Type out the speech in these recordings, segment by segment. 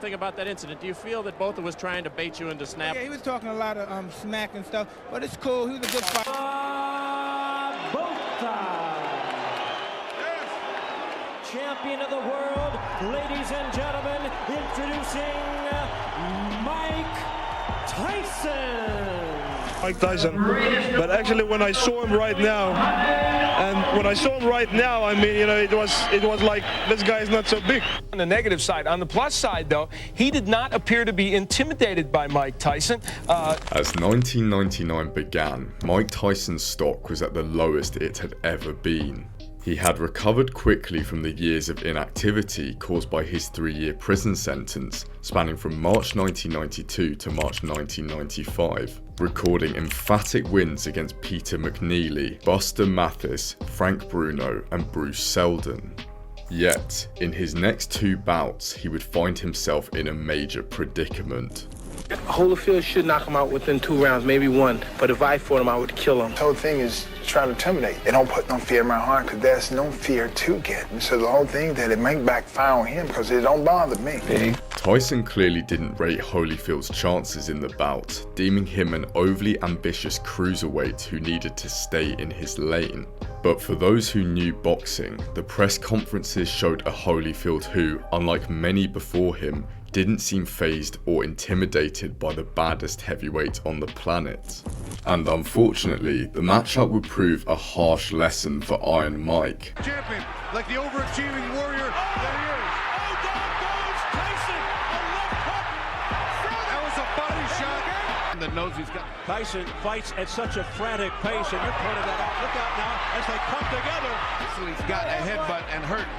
Thing about that incident, do you feel that Botha was trying to bait you into snap? Yeah, he was talking a lot of smack and stuff, but it's cool. He was a good fighter. Botha, yes. Champion of the world, ladies and gentlemen, introducing Mike Tyson. Mike Tyson, but actually when I saw him right now, I mean, you know, it was like, this guy is not so big. On the negative side. On the plus side, though, he did not appear to be intimidated by Mike Tyson. As 1999 began, Mike Tyson's stock was at the lowest it had ever been. He had recovered quickly from the years of inactivity caused by his 3-year prison sentence, spanning from March 1992 to March 1995, recording emphatic wins against Peter McNeely, Buster Mathis, Frank Bruno, and Bruce Seldon. Yet, in his next 2 bouts, he would find himself in a major predicament. Holyfield should knock him out within 2 rounds, maybe 1. But if I fought him, I would kill him. The whole thing is trying to intimidate. They don't put no fear in my heart because there's no fear to get. And so the whole thing that it might backfire on him because it don't bother me. Tyson clearly didn't rate Holyfield's chances in the bout, deeming him an overly ambitious cruiserweight who needed to stay in his lane. But for those who knew boxing, the press conferences showed a Holyfield who, unlike many before him, didn't seem fazed or intimidated by the baddest heavyweight on the planet. And unfortunately, the matchup would prove a harsh lesson for Iron Mike. Champion, like the overachieving warrior that he is. Oh, down goes Tyson! A left hook! That was a body shot. The nose he's got. Tyson fights at such a frantic pace, and you're pointing that out. Look out now as they come together. So he's got a headbutt and hurt.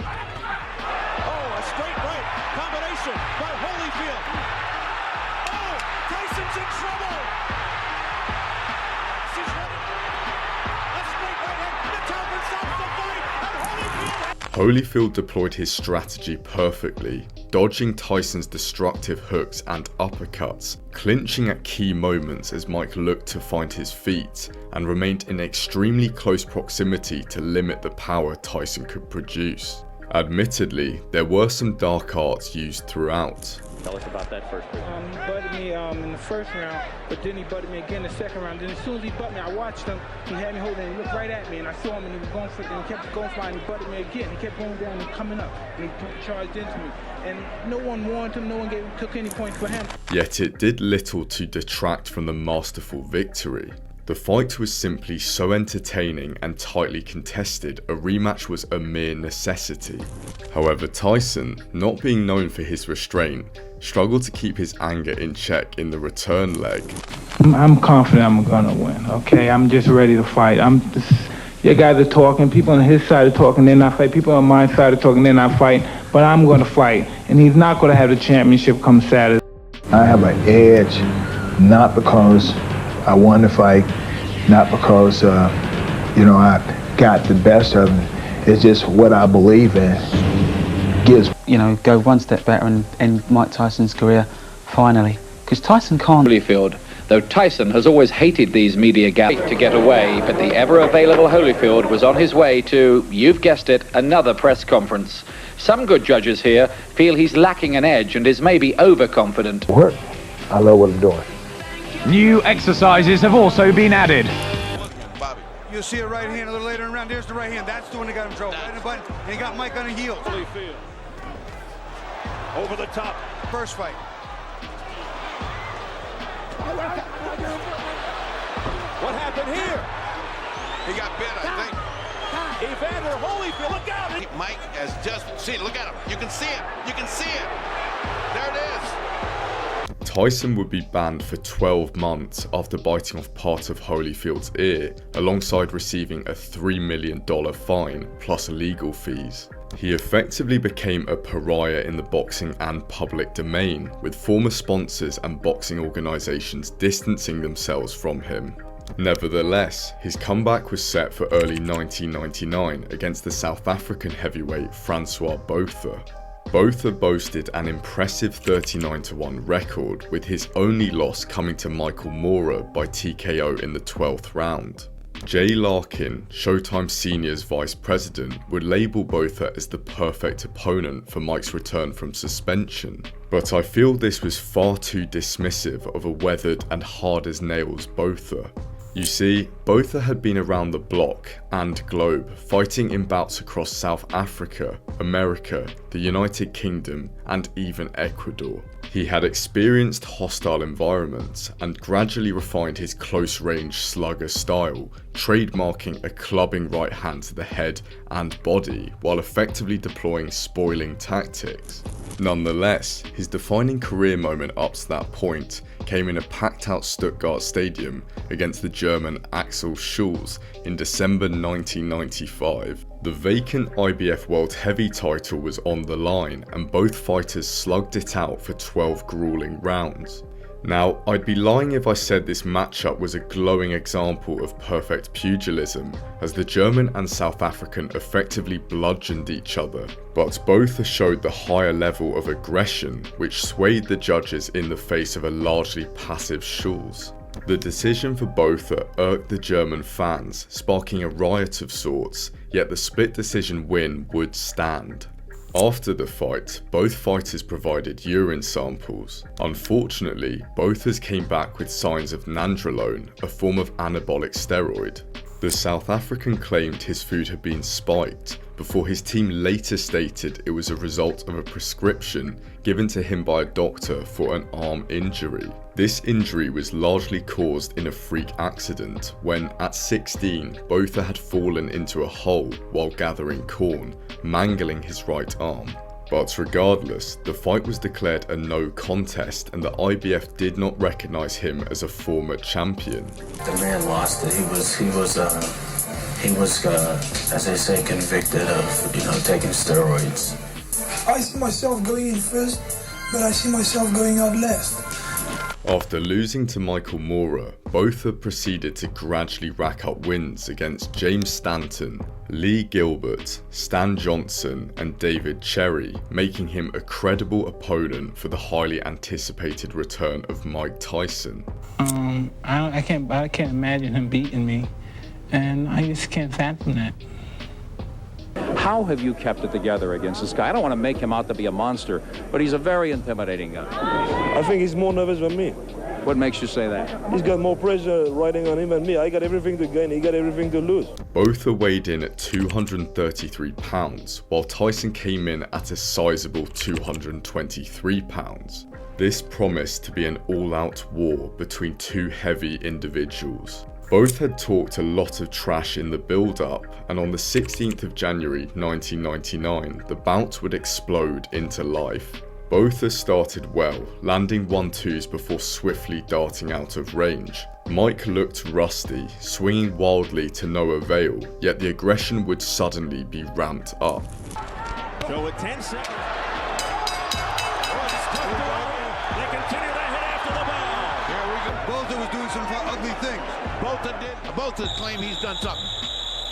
Oh, a straight right combination by Holyfield. Oh, Tyson's in trouble. She's ready. A straight right hand. The Talbot stops the fight, and Holyfield deployed his strategy perfectly, dodging Tyson's destructive hooks and uppercuts, clinching at key moments as Mike looked to find his feet, and remained in extremely close proximity to limit the power Tyson could produce. Admittedly, there were some dark arts used throughout. Tell us about that first round. He butted me in the first round, but then he butted me again the second round. Then as soon as he butted me, I watched him. He had me holding, and he looked right at me, and I saw him, and he was going for it, and he kept going for it, and he butted me again. He kept going down and coming up, and he charged into me. And no one warned him, no one took any points for him. Yet it did little to detract from the masterful victory. The fight was simply so entertaining and tightly contested, a rematch was a mere necessity. However, Tyson, not being known for his restraint, struggled to keep his anger in check in the return leg. I'm confident I'm gonna win, okay? I'm just ready to fight. Your guys are talking, people on his side are talking, they're not fighting. People on my side are talking, they're not fighting. But I'm gonna fight, and he's not gonna have the championship come Saturday. I have an edge, not because I won the fight, not because, you know, I got the best of it. It's just what I believe in gives. You know, go one step better and end Mike Tyson's career finally. Because Tyson can't. Holyfield, though Tyson has always hated these media gaps to get away, but the ever-available Holyfield was on his way to, you've guessed it, another press conference. Some good judges here feel he's lacking an edge and is maybe overconfident. Work. I love what I'm doing. New exercises have also been added. Bobby, you'll see a right hand a little later in the round. There's the right hand. That's the one that got him in trouble. Right in the button, and he got Mike on the heel. Holyfield over the top. First fight. What happened here? He got bit, I think. Evander Holyfield, look out! Mike has just, see it, look at him. You can see it. You can see it. There it is. Tyson would be banned for 12 months after biting off part of Holyfield's ear, alongside receiving a $3 million fine plus legal fees. He effectively became a pariah in the boxing and public domain, with former sponsors and boxing organisations distancing themselves from him. Nevertheless, his comeback was set for early 1999 against the South African heavyweight Francois Botha. Botha boasted an impressive 39-1 record, with his only loss coming to Michael Moorer by TKO in the 12th round. Jay Larkin, Showtime Senior's vice president, would label Botha as the perfect opponent for Mike's return from suspension. But I feel this was far too dismissive of a weathered and hard-as-nails Botha. You see, Botha had been around the block and globe, fighting in bouts across South Africa, America, the United Kingdom, and even Ecuador. He had experienced hostile environments and gradually refined his close-range slugger style, trademarking a clubbing right hand to the head and body while effectively deploying spoiling tactics. Nonetheless, his defining career moment up to that point came in a packed-out Stuttgart stadium against the German Axel Schulz in December 1995. The vacant IBF World Heavy title was on the line, and both fighters slugged it out for 12 grueling rounds. Now, I'd be lying if I said this matchup was a glowing example of perfect pugilism, as the German and South African effectively bludgeoned each other, but both showed the higher level of aggression, which swayed the judges in the face of a largely passive Schulz. The decision for Botha irked the German fans, sparking a riot of sorts, yet the split decision win would stand. After the fight, both fighters provided urine samples. Unfortunately, Botha's came back with signs of nandrolone, a form of anabolic steroid. The South African claimed his food had been spiked, before his team later stated it was a result of a prescription given to him by a doctor for an arm injury. This injury was largely caused in a freak accident when, at 16, Botha had fallen into a hole while gathering corn, mangling his right arm. But regardless, the fight was declared a no contest and the IBF did not recognise him as a former champion. The man lost it. He was as they say, convicted of, taking steroids. I see myself going in first, but I see myself going out last. After losing to Michael Moorer, Botha proceeded to gradually rack up wins against James Stanton, Lee Gilbert, Stan Johnson and David Cherry, making him a credible opponent for the highly anticipated return of Mike Tyson. I can't imagine him beating me, and I just can't fathom that. How have you kept it together against this guy? I don't want to make him out to be a monster, but he's a very intimidating guy. I think he's more nervous than me. What makes you say that? He's got more pressure riding on him than me. I got everything to gain, he got everything to lose. Both are weighed in at 233 pounds, while Tyson came in at a sizable 223 pounds. This promised to be an all-out war between two heavy individuals. Both had talked a lot of trash in the build-up, and on the 16th of January 1999, the bout would explode into life. Botha started well, landing 1-2s before swiftly darting out of range. Mike looked rusty, swinging wildly to no avail, yet the aggression would suddenly be ramped up. So with 10 seconds. They continue to hit after the bell. Here we go. Botha was doing some ugly things. Botha's claim he's done something.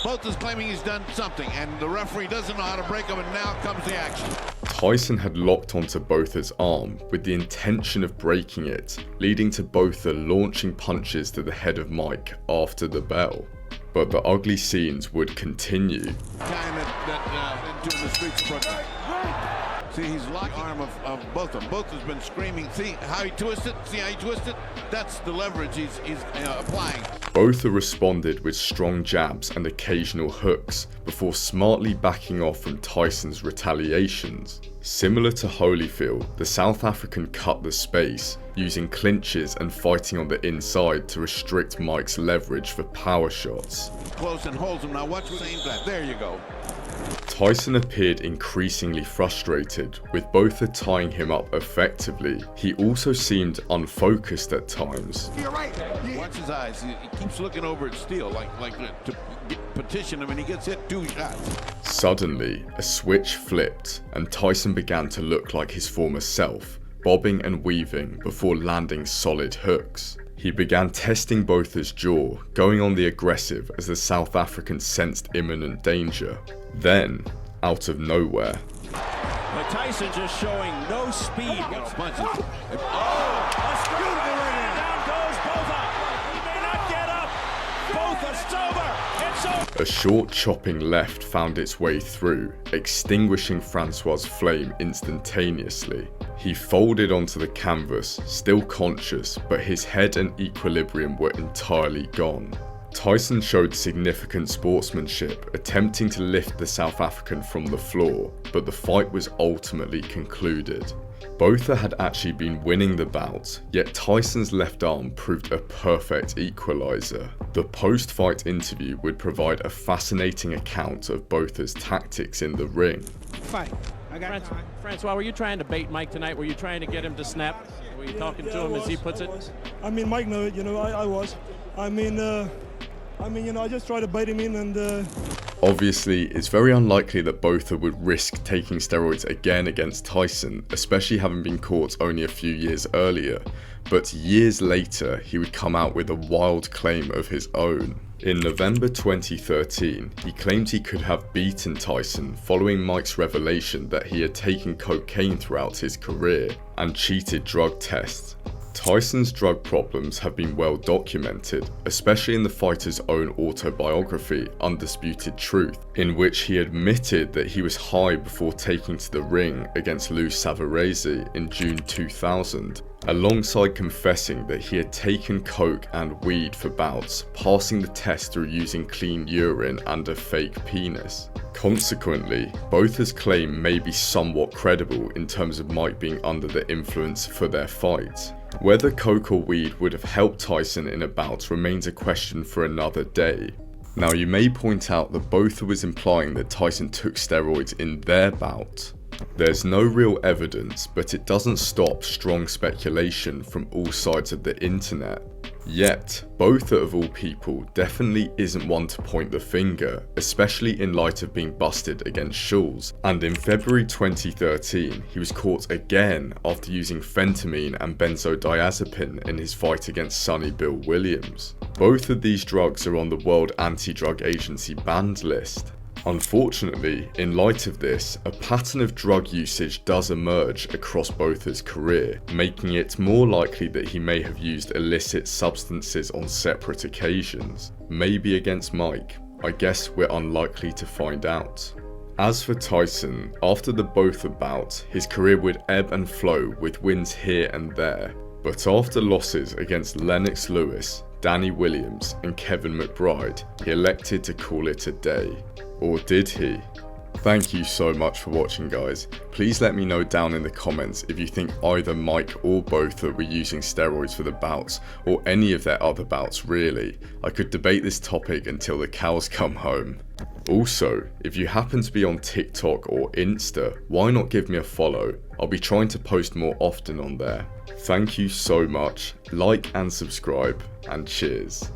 Botha's claiming he's done something, and the referee doesn't know how to break him, and now comes the action. Tyson had locked onto Botha's arm with the intention of breaking it, leading to Botha launching punches to the head of Mike after the bell. But the ugly scenes would continue. Into the streets of Brooklyn. See, he's locked the arm of Botha. Botha's been screaming. See how he twisted? See how he twisted? That's the leverage he's applying. Botha responded with strong jabs and occasional hooks before smartly backing off from Tyson's retaliations. Similar to Holyfield, the South African cut the space, using clinches and fighting on the inside to restrict Mike's leverage for power shots. Close and holds him. Now watch the same that. There you go. Tyson appeared increasingly frustrated, with Botha tying him up effectively. He also seemed unfocused at times. You're right. Watch his eyes. He keeps looking over at Steele like to petition him, and he gets hit 2 shots. Suddenly, a switch flipped, and Tyson began to look like his former self, bobbing and weaving before landing solid hooks. He began testing Botha's jaw, going on the aggressive as the South African sensed imminent danger. Then, out of nowhere, But Tyson just showing no speed. Punches. Oh, a strike right hand. Down goes Botha. He may not get up. Botha so A short chopping left found its way through, extinguishing Francois' flame instantaneously. He folded onto the canvas, still conscious, but his head and equilibrium were entirely gone. Tyson showed significant sportsmanship, attempting to lift the South African from the floor, but the fight was ultimately concluded. Botha had actually been winning the bout, yet Tyson's left arm proved a perfect equalizer. The post-fight interview would provide a fascinating account of Botha's tactics in the ring. Fight. I got time. Francois, were you trying to bait Mike tonight? Were you trying to get him to snap? Were you talking to him as he puts it? I mean, Mike knew it, I was. I just tried to bait him in and... Obviously, it's very unlikely that Botha would risk taking steroids again against Tyson, especially having been caught only a few years earlier, but years later he would come out with a wild claim of his own. In November 2013, he claimed he could have beaten Tyson following Mike's revelation that he had taken cocaine throughout his career and cheated drug tests. Tyson's drug problems have been well documented, especially in the fighter's own autobiography, Undisputed Truth, in which he admitted that he was high before taking to the ring against Lou Savarese in June 2000, alongside confessing that he had taken coke and weed for bouts, passing the test through using clean urine and a fake penis. Consequently, Botha's claim may be somewhat credible in terms of Mike being under the influence for their fight. Whether coke or weed would have helped Tyson in a bout remains a question for another day. Now, you may point out that Botha was implying that Tyson took steroids in their bout. There's no real evidence, but it doesn't stop strong speculation from all sides of the internet. Yet, Botha of all people definitely isn't one to point the finger, especially in light of being busted against Schulz, and in February 2013 he was caught again after using phentermine and benzodiazepine in his fight against Sonny Bill Williams. Both of these drugs are on the World Anti-Drug Agency banned list. Unfortunately, in light of this, a pattern of drug usage does emerge across Botha's career, making it more likely that he may have used illicit substances on separate occasions, maybe against Mike. I guess we're unlikely to find out. As for Tyson, after the Botha bout, his career would ebb and flow with wins here and there, but after losses against Lennox Lewis, Danny Williams and Kevin McBride, he elected to call it a day. Or did he? Thank you so much for watching, guys. Please let me know down in the comments if you think either Mike or Botha were using steroids for the bouts, or any of their other bouts really. I could debate this topic until the cows come home. Also, if you happen to be on TikTok or Insta, why not give me a follow? I'll be trying to post more often on there. Thank you so much, like and subscribe, and cheers.